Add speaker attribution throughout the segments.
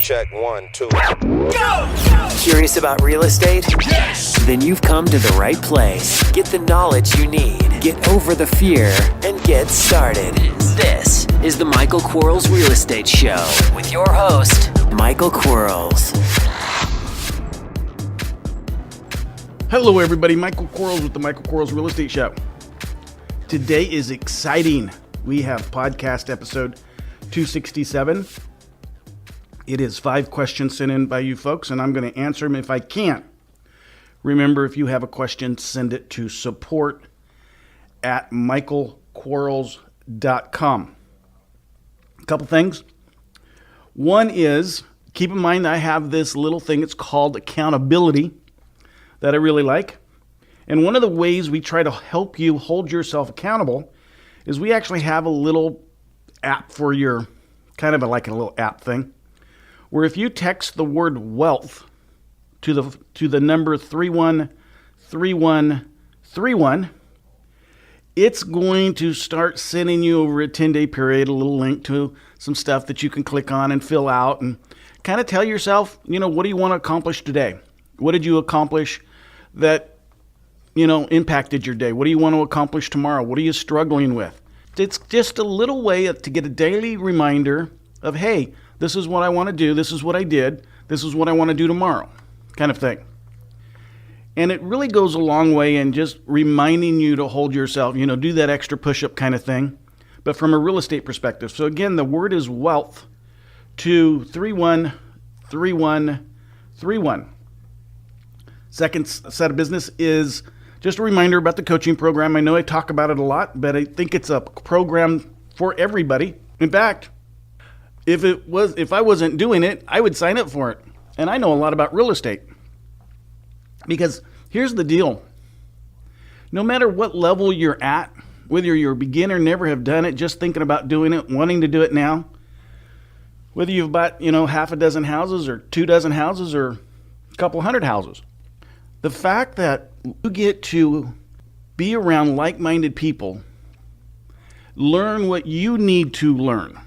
Speaker 1: check, 1, 2.
Speaker 2: Go! Curious about real estate? Yes! Then you've come to the right place. Get the knowledge you need, get over the fear, and get started. This is the Michael Quarles Real Estate Show with your host, Michael Quarles.
Speaker 3: Hello everybody, Michael Quarles with the Michael Quarles Real Estate Show. Today is exciting. We have podcast episode 267. It is 5 questions sent in by you folks, and I'm going to answer them if I can. Remember, if you have a question, send it to support@michaelquarles.com. A couple things. One is, keep in mind I have this little thing, it's called accountability, that I really like. And one of the ways we try to help you hold yourself accountable is we actually have a little app for your, kind of like a little app thing, where if you text the word wealth to the number 313131, it's going to start sending you over a 10-day period a little link to some stuff that you can click on and fill out and kind of tell yourself, what do you want to accomplish today? What did you accomplish that, impacted your day? What do you want to accomplish tomorrow? What are you struggling with? It's just a little way to get a daily reminder of, hey, this is what I want to do. This is what I did. This is what I want to do tomorrow, kind of thing. And it really goes a long way in just reminding you to hold yourself, do that extra push-up kind of thing, but from a real estate perspective. So again, the word is wealth to 313131. Second set of business is just a reminder about the coaching program. I know I talk about it a lot, but I think it's a program for everybody. In fact, if I wasn't doing it, I would sign up for it. And I know a lot about real estate. Because here's the deal. No matter what level you're at, whether you're a beginner, never have done it, just thinking about doing it, wanting to do it now, whether you've bought, half a dozen houses or 2 dozen houses or a couple hundred houses, the fact that you get to be around like-minded people, learn what you need to learn.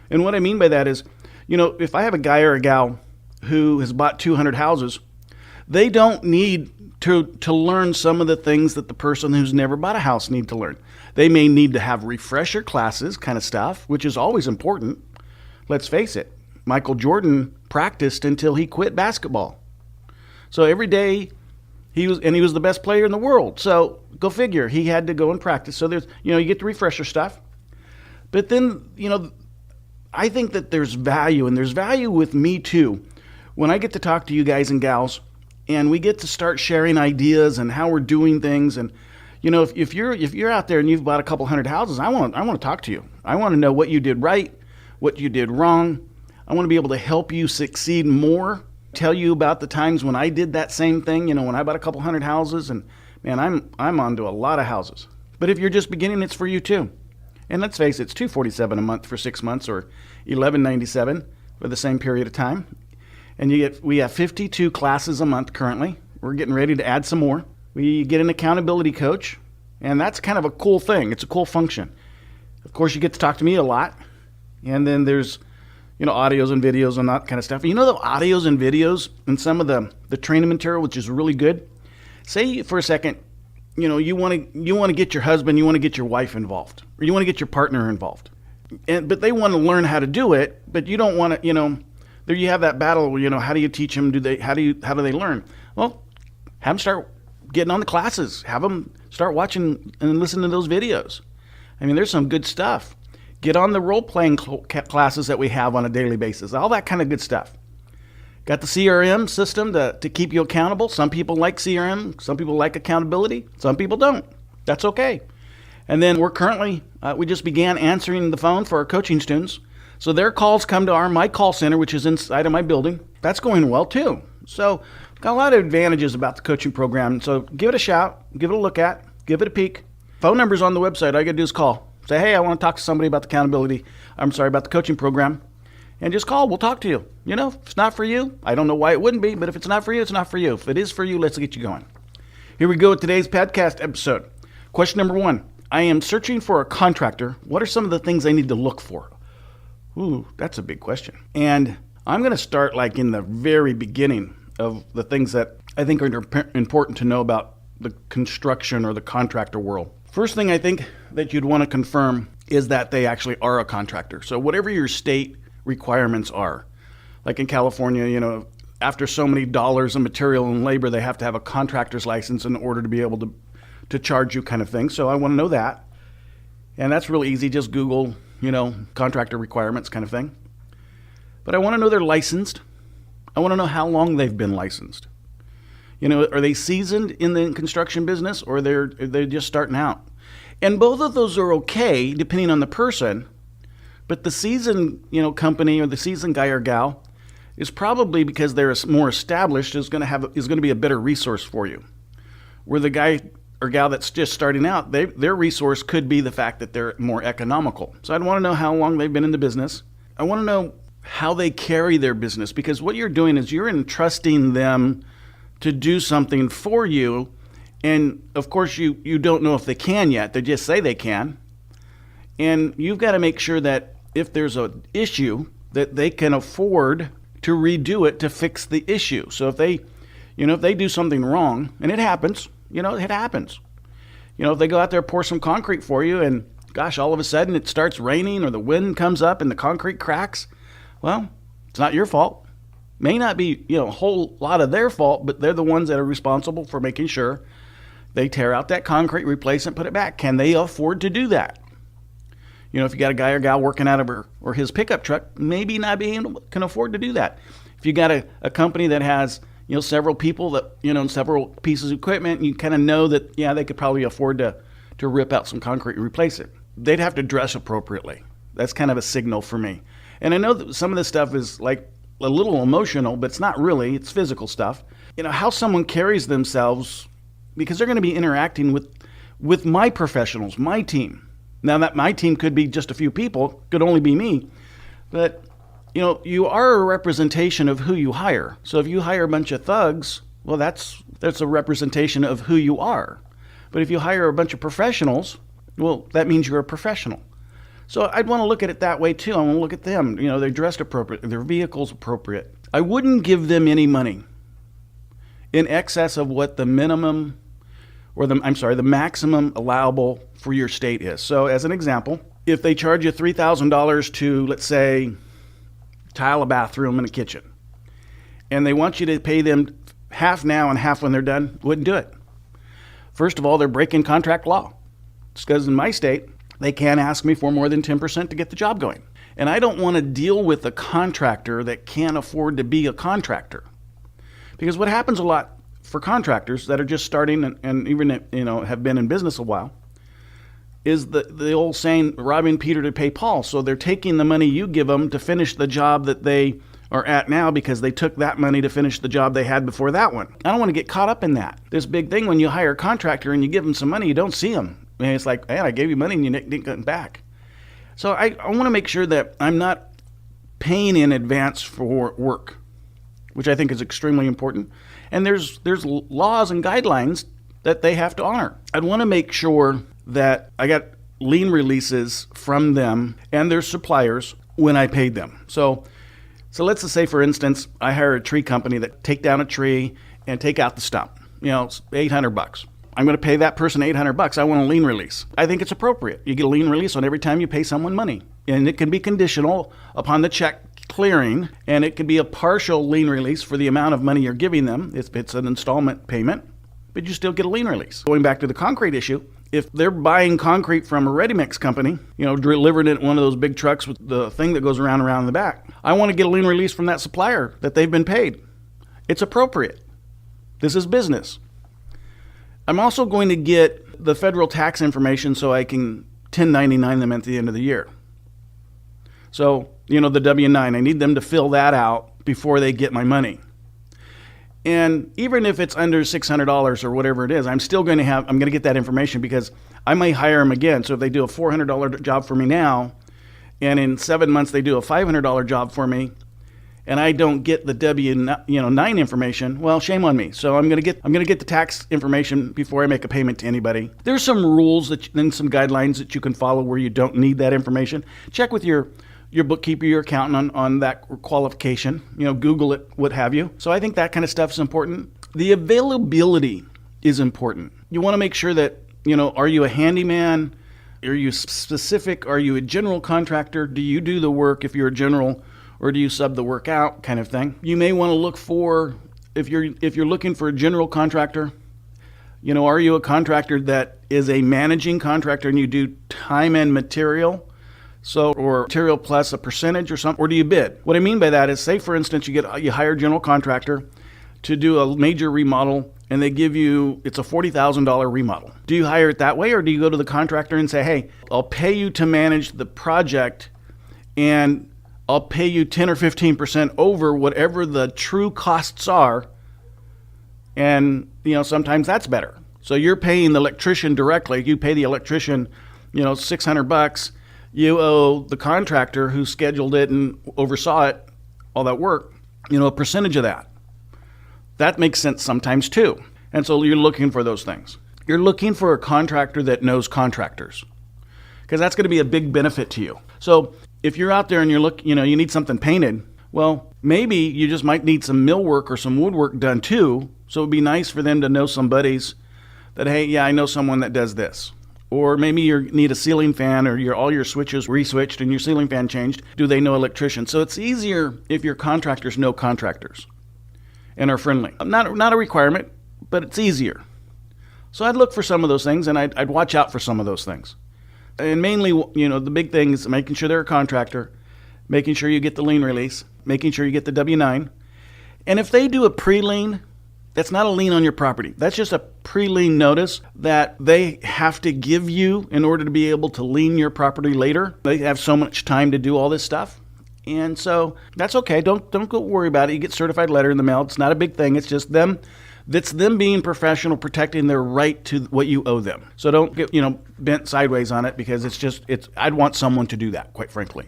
Speaker 3: And what I mean by that is, if I have a guy or a gal who has bought 200 houses, they don't need to learn some of the things that the person who's never bought a house need to learn. They may need to have refresher classes kind of stuff, which is always important. Let's face it, Michael Jordan practiced until he quit basketball. So every day he was the best player in the world. So go figure, he had to go and practice. So there's, you get the refresher stuff. But then, I think that there's value, and there's value with me too. When I get to talk to you guys and gals, and we get to start sharing ideas and how we're doing things, and if you're out there and you've bought a couple hundred houses, I want to talk to you. I want to know what you did right, what you did wrong. I want to be able to help you succeed more. Tell you about the times when I did that same thing. When I bought a couple hundred houses, and man, I'm onto a lot of houses. But if you're just beginning, it's for you too. And let's face it, it's $247 a month for 6 months, or $11.97 for the same period of time. And we have 52 classes a month currently. We're getting ready to add some more. We get an accountability coach, and that's kind of a cool thing. It's a cool function. Of course, you get to talk to me a lot, and then there's audios and videos and that kind of stuff. The audios and videos and some of the training material, which is really good. Say for a second, you want to get your husband, you want to get your wife involved, or you want to get your partner involved, but they want to learn how to do it, but you don't want to, there you have that battle where, how do you teach them? How do they learn? Well, have them start getting on the classes. Have them start watching and listening to those videos. I mean, there's some good stuff. Get on the role-playing classes that we have on a daily basis. All that kind of good stuff. Got the CRM system to keep you accountable. Some people like CRM. Some people like accountability. Some people don't. That's okay. And then we're currently, we just began answering the phone for our coaching students. So their calls come to my call center, which is inside of my building. That's going well too. So got a lot of advantages about the coaching program. So give it a shout, give it a look at, give it a peek. Phone number's on the website. All you got to do is call. Say, hey, I want to talk to somebody about about the coaching program. And just call. We'll talk to you. If it's not for you, I don't know why it wouldn't be, but if it's not for you, it's not for you. If it is for you, let's get you going. Here we go with today's podcast episode. Question number 1. I am searching for a contractor. What are some of the things I need to look for? Ooh, that's a big question. And I'm going to start like in the very beginning of the things that I think are important to know about the construction or the contractor world. First thing I think that you'd want to confirm is that they actually are a contractor. So whatever your state requirements are, like in California, after so many dollars of material and labor, they have to have a contractor's license in order to be able to charge you kind of thing. So I want to know that. And that's really easy. Just Google, contractor requirements kind of thing. But I want to know they're licensed. I want to know how long they've been licensed. Are they seasoned in the construction business, or they're just starting out? And both of those are okay depending on the person. But the seasoned, company or the seasoned guy or gal is probably, because they're more established, is going to be a better resource for you. Where the guy or gal that's just starting out, their resource could be the fact that they're more economical. So I'd want to know how long they've been in the business. I want to know how they carry their business, because what you're doing is you're entrusting them to do something for you. And of course, you don't know if they can yet. They just say they can. And you've got to make sure that if there's an issue, that they can afford to redo it to fix the issue. So if they do something wrong, and it happens, it happens. If they go out there, pour some concrete for you, and gosh, all of a sudden it starts raining or the wind comes up and the concrete cracks, well, it's not your fault. May not be, a whole lot of their fault, but they're the ones that are responsible for making sure they tear out that concrete, replace it, put it back. Can they afford to do that? If you got a guy or gal working out of her or his pickup truck, maybe not can afford to do that. If you got a company that has, several people that, several pieces of equipment, you kind of know that, they could probably afford to rip out some concrete and replace it. They'd have to dress appropriately. That's kind of a signal for me. And I know that some of this stuff is like a little emotional, but it's not really. It's physical stuff. How someone carries themselves, because they're going to be interacting with my professionals, my team. Now that my team could be just a few people, could only be me, but you are a representation of who you hire. So if you hire a bunch of thugs, well, that's a representation of who you are. But if you hire a bunch of professionals, well, that means you're a professional. So I'd want to look at it that way too. I want to look at them. They're dressed appropriate, their vehicle's appropriate. I wouldn't give them any money in excess of what the minimum, or the maximum allowable for your state is. So as an example, if they charge you $3,000 to, let's say, tile a bathroom and a kitchen, and they want you to pay them half now and half when they're done, wouldn't do it. First of all, they're breaking contract law. It's because in my state, they can't ask me for more than 10% to get the job going. And I don't want to deal with a contractor that can't afford to be a contractor. Because what happens a lot for contractors that are just starting and even have been in business a while is the old saying, robbing Peter to pay Paul. So they're taking the money you give them to finish the job that they are at now because they took that money to finish the job they had before that one. I don't want to get caught up in that. This big thing, when you hire a contractor and you give them some money, you don't see them. And it's like, man, I gave you money and you didn't get it back. So I want to make sure that I'm not paying in advance for work, which I think is extremely important. And there's laws and guidelines that they have to honor. I'd want to make sure that I got lien releases from them and their suppliers when I paid them. So let's just say, for instance, I hire a tree company that take down a tree and take out the stump. It's $800. I'm going to pay that person $800. I want a lien release. I think it's appropriate. You get a lien release on every time you pay someone money. And it can be conditional upon the check clearing, and it can be a partial lien release for the amount of money you're giving them if it's an installment payment, but you still get a lien release. Going back to the concrete issue, if they're buying concrete from a ready-mix company, delivered in one of those big trucks with the thing that goes around in the back, I want to get a lien release from that supplier that they've been paid. It's appropriate. This is business. I'm also going to get the federal tax information so I can 1099 them at the end of the year. So, the W-9, I need them to fill that out before they get my money. And even if it's under $600 or whatever it is, I'm going to get that information because I may hire them again. So if they do a $400 job for me now, and in 7 months they do a $500 job for me, and I don't get the W-9 information, well, shame on me. So I'm going to get the tax information before I make a payment to anybody. There's some rules and some guidelines that you can follow where you don't need that information. Check with your your bookkeeper, your accountant on that qualification, Google it, what have you. So I think that kind of stuff is important. The availability is important. You want to make sure that, are you a handyman? Are you specific? Are you a general contractor? Do you do the work if you're a general, or do you sub the work out, kind of thing? You may want to look for, if you're looking for a general contractor, are you a contractor that is a managing contractor and you do time and material? Or material plus a percentage or something, or do you bid? What I mean by that is, say for instance, you hire a general contractor to do a major remodel, and they give you, it's a $40,000 remodel. Do you hire it that way, or do you go to the contractor and say, hey, I'll pay you to manage the project, and I'll pay you 10 or 15% over whatever the true costs are, and sometimes that's better. So you're paying the electrician directly. You pay the electrician, $600. You owe the contractor who scheduled it and oversaw it, all that work, a percentage of that. That makes sense sometimes too. And so you're looking for those things. You're looking for a contractor that knows contractors, because that's going to be a big benefit to you. So if you're out there and you need something painted, well, maybe you just might need some millwork or some woodwork done too. So it'd be nice for them to know some buddies that, hey, yeah, I know someone that does this. Or maybe you need a ceiling fan, or all your switches reswitched and your ceiling fan changed. Do they know electricians? So it's easier if your contractors know contractors and are friendly. Not a requirement, but it's easier. So I'd look for some of those things, and I'd watch out for some of those things. And mainly, the big thing is making sure they're a contractor, making sure you get the lien release, making sure you get the W-9. And if they do a pre-lien, that's not a lien on your property. That's just a pre-lien notice that they have to give you in order to be able to lien your property later. They have so much time to do all this stuff. And so that's okay. Don't go worry about it. You get a certified letter in the mail. It's not a big thing. It's just them. That's them being professional, protecting their right to what you owe them. So don't get, bent sideways on it, because I'd want someone to do that, quite frankly.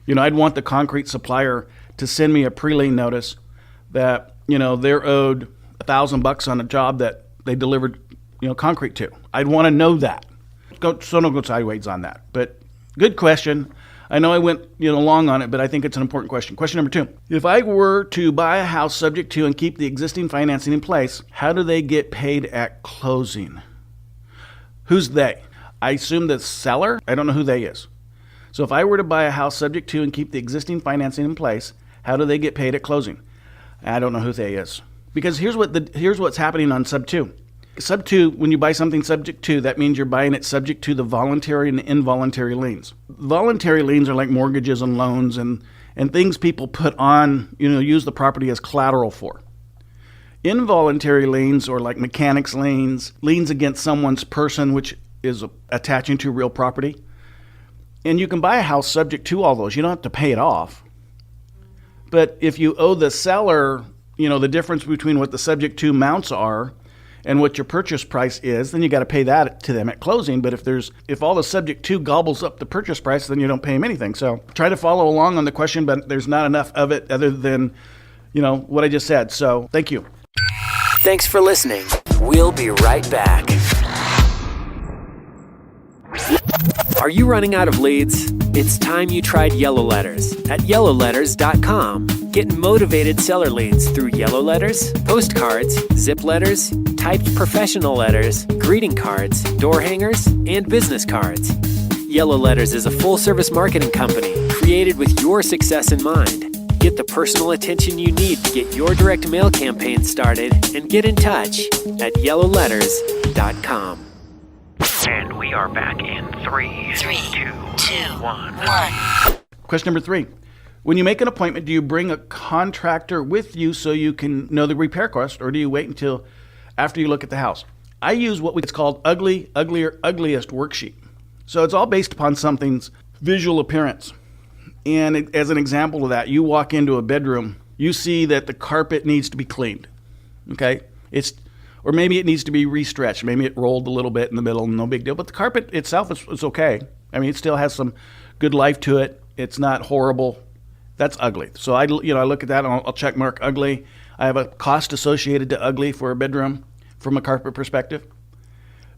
Speaker 3: I'd want the concrete supplier to send me a pre-lien notice that, they're owed $1,000 on a job that they delivered, concrete to. I'd want to know that. So don't go sideways on that. But good question. I know I went long on it, but I think it's an important question. Question number 2. If I were to buy a house subject to and keep the existing financing in place, how do they get paid at closing? Who's they? I assume the seller. I don't know who they is. So if I were to buy a house subject to and keep the existing financing in place, how do they get paid at closing? I don't know who they is. Because here's what's happening on sub 2. Sub 2, when you buy something subject to, that means you're buying it subject to the voluntary and involuntary liens. Voluntary liens are like mortgages and loans and things people put on, use the property as collateral for. Involuntary liens, or like mechanics liens against someone's person, which is attaching to real property. And you can buy a house subject to all those. You don't have to pay it off. But if you owe the seller, the difference between what the subject to amounts are and what your purchase price is, then you got to pay that to them at closing. But if all the subject to gobbles up the purchase price, then you don't pay them anything. So try to follow along on the question, but there's not enough of it other than, what I just said. So thank you.
Speaker 2: Thanks for listening. We'll be right back. Are you running out of leads? It's time you tried Yellow Letters at yellowletters.com. Get motivated seller leads through yellow letters, postcards, zip letters, typed professional letters, greeting cards, door hangers, and business cards. Yellow Letters is a full-service marketing company created with your success in mind. Get the personal attention you need to get your direct mail campaign started, and get in touch at yellowletters.com.
Speaker 1: And we are back in 3, 2, 1.
Speaker 3: Question number 3. When you make an appointment, do you bring a contractor with you so you can know the repair cost, or do you wait until after you look at the house? I use what's called ugliest worksheet. So it's all based upon something's visual appearance. And as an example of that, you walk into a bedroom, you see that the carpet needs to be cleaned. Okay? Or maybe it needs to be restretched. Maybe it rolled a little bit in the middle, no big deal. But the carpet itself is okay. I mean, it still has some good life to it. It's not horrible. That's ugly. So I look at that and I'll check mark ugly. I have a cost associated to ugly for a bedroom from a carpet perspective.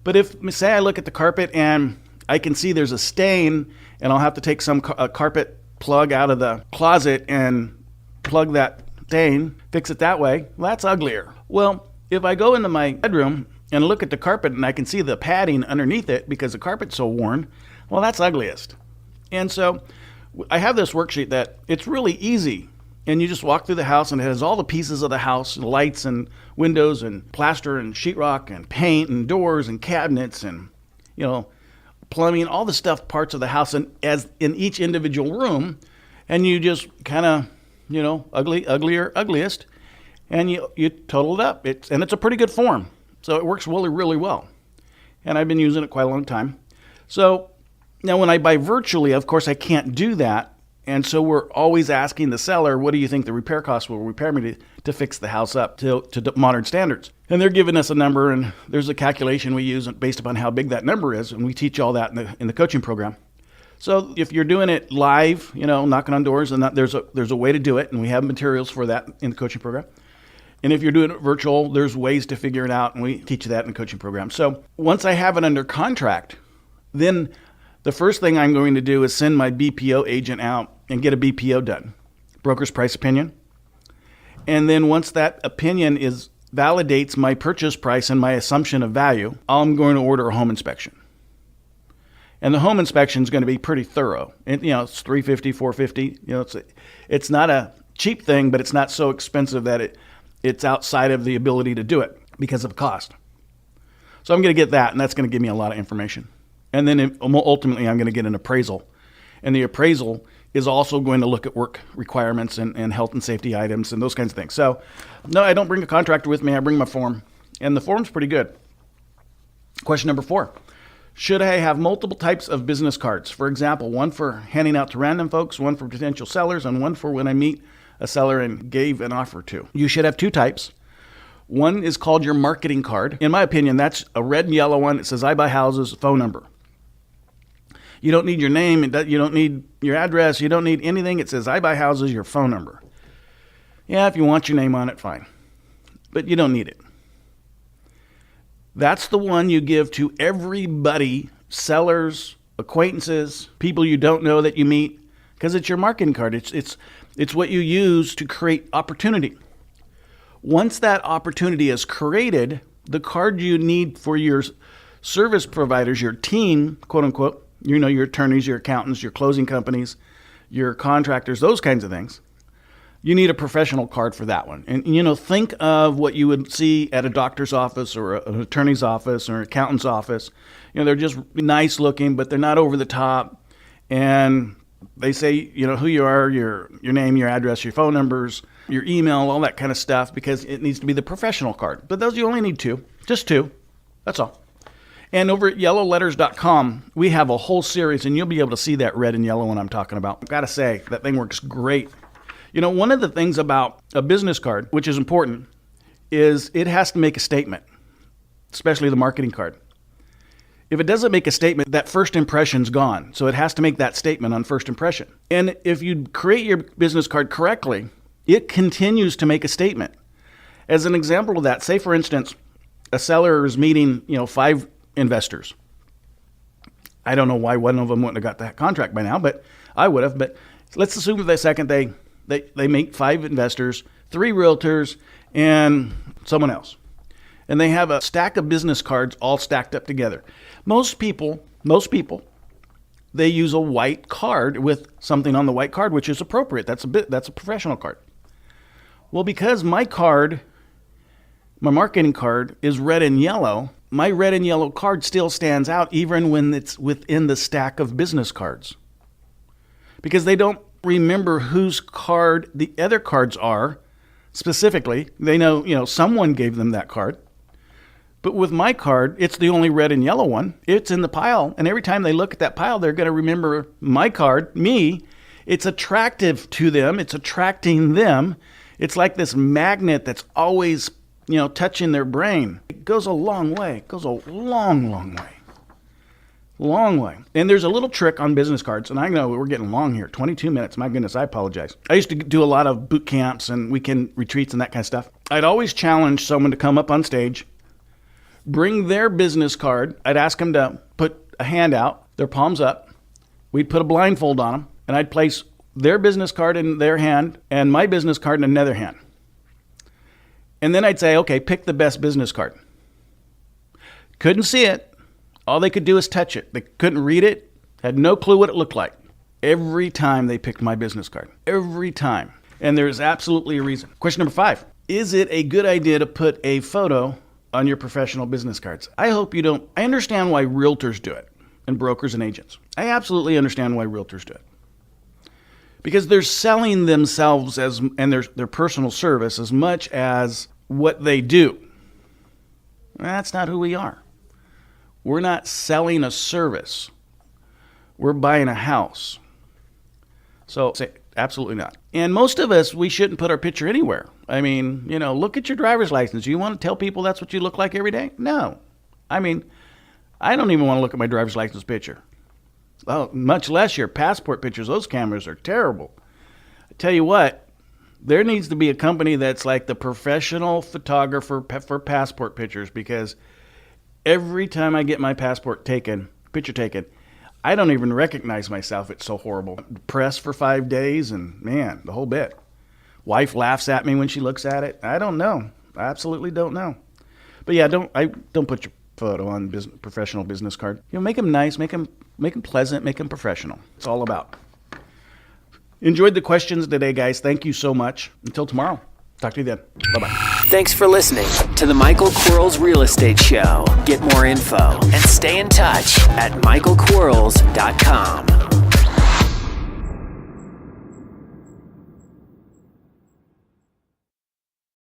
Speaker 3: But if, say I look at the carpet and I can see there's a stain and I'll have to take some carpet plug out of the closet and plug that stain, fix it that way, well, that's uglier. Well, if I go into my bedroom and look at the carpet and I can see the padding underneath it because the carpet's so worn, well, that's ugliest. And so I have this worksheet that it's really easy. And you just walk through the house and it has all the pieces of the house, lights and windows and plaster and sheetrock and paint and doors and cabinets and, plumbing, all the stuff, parts of the house, and as in each individual room. And you just kind of, uglier, ugliest, and you total it up. It's a pretty good form. So it works really, really well. And I've been using it quite a long time. So now when I buy virtually, of course, I can't do that. And so we're always asking the seller, what do you think the repair costs will repair me to fix the house up to modern standards? And they're giving us a number, and there's a calculation we use based upon how big that number is, and we teach all that in the coaching program. So if you're doing it live, knocking on doors, and there's a way to do it, and we have materials for that in the coaching program. And if you're doing it virtual, there's ways to figure it out, and we teach that in the coaching program. So once I have it under contract, then the first thing I'm going to do is send my BPO agent out and get a BPO done, broker's price opinion. And then once that opinion validates my purchase price and my assumption of value, I'm going to order a home inspection. And the home inspection is going to be pretty thorough. And, it's $350, $450. It's not a cheap thing, but it's not so expensive that it's outside of the ability to do it because of cost. So I'm going to get that, and that's going to give me a lot of information. And then ultimately, I'm going to get an appraisal. And the appraisal is also going to look at work requirements and health and safety items and those kinds of things. So, no, I don't bring a contractor with me. I bring my form. And the form's pretty good. Question number 4. Should I have multiple types of business cards? For example, one for handing out to random folks, one for potential sellers, and one for when I meet a seller and gave an offer to. You should have 2 types. One is called your marketing card. In my opinion, that's a red and yellow one. It says, I buy houses, phone number. You don't need your name. You don't need your address. You don't need anything. It says, I buy houses, your phone number. Yeah, if you want your name on it, fine. But you don't need it. That's the one you give to everybody, sellers, acquaintances, people you don't know that you meet, because it's your marketing card. It's what you use to create opportunity. Once that opportunity is created, the card you need for your service providers, your team, quote unquote, your attorneys, your accountants, your closing companies, your contractors, those kinds of things. You need a professional card for that one. And, think of what you would see at a doctor's office or an attorney's office or an accountant's office. They're just nice looking, but they're not over the top. And they say, who you are, your name, your address, your phone numbers, your email, all that kind of stuff, because it needs to be the professional card. But those you only need 2, just 2. That's all. And over at yellowletters.com, we have a whole series, and you'll be able to see that red and yellow one I'm talking about. I've got to say, that thing works great. One of the things about a business card, which is important, is it has to make a statement, especially the marketing card. If it doesn't make a statement, that first impression's gone. So it has to make that statement on first impression. And if you create your business card correctly, it continues to make a statement. As an example of that, say, for instance, a seller is meeting, 5 investors. I don't know why one of them wouldn't have got that contract by now, but I would have. But let's assume for the second they meet 5 investors, 3 realtors, and someone else. And they have a stack of business cards all stacked up together. Most people, they use a white card with something on the white card, which is appropriate. That's a professional card. Well, because my marketing card is red and yellow, my red and yellow card still stands out even when it's within the stack of business cards. Because they don't remember whose card the other cards are specifically. They know, someone gave them that card. But with my card, it's the only red and yellow one. It's in the pile. And every time they look at that pile, they're going to remember my card, me. It's attractive to them. It's attracting them. It's like this magnet that's always, touching their brain. It goes a long way. It goes a long, long way. Long way. And there's a little trick on business cards, and I know we're getting long here. 22 minutes. My goodness, I apologize. I used to do a lot of boot camps and weekend retreats and that kind of stuff. I'd always challenge someone to come up on stage, bring their business card. I'd ask them to put a hand out, their palms up. We'd put a blindfold on them, and I'd place their business card in their hand and my business card in another hand. And then I'd say, okay, pick the best business card. Couldn't see it. All they could do is touch it. They couldn't read it, had no clue what it looked like. Every time they picked my business card. Every time. And there's absolutely a reason. Question number 5. Is it a good idea to put a photo on your professional business cards? I hope you don't. I understand why realtors do it and brokers and agents. I absolutely understand why realtors do it. Because they're selling themselves and their personal service as much as what they do. That's not who we are. We're not selling a service. We're buying a house. So, absolutely not. And most of us, we shouldn't put our picture anywhere. I mean, look at your driver's license. You want to tell people that's what you look like every day? No. I mean, I don't even want to look at my driver's license picture. Well, much less your passport pictures. Those cameras are terrible. I tell you what, there needs to be a company that's like the professional photographer for passport pictures, because every time I get my picture taken, I don't even recognize myself. It's so horrible. Depressed for 5 days and, man, the whole bit. Wife laughs at me when she looks at it. I don't know. I absolutely don't know. But yeah, don't put your photo on professional business card. Make them nice, make them pleasant, make them professional. It's all about. Enjoyed the questions today, guys. Thank you so much. Until tomorrow. Talk to you then. Bye-bye.
Speaker 2: Thanks for listening to the Michael Quarles Real Estate Show. Get more info and stay in touch at michaelquarles.com.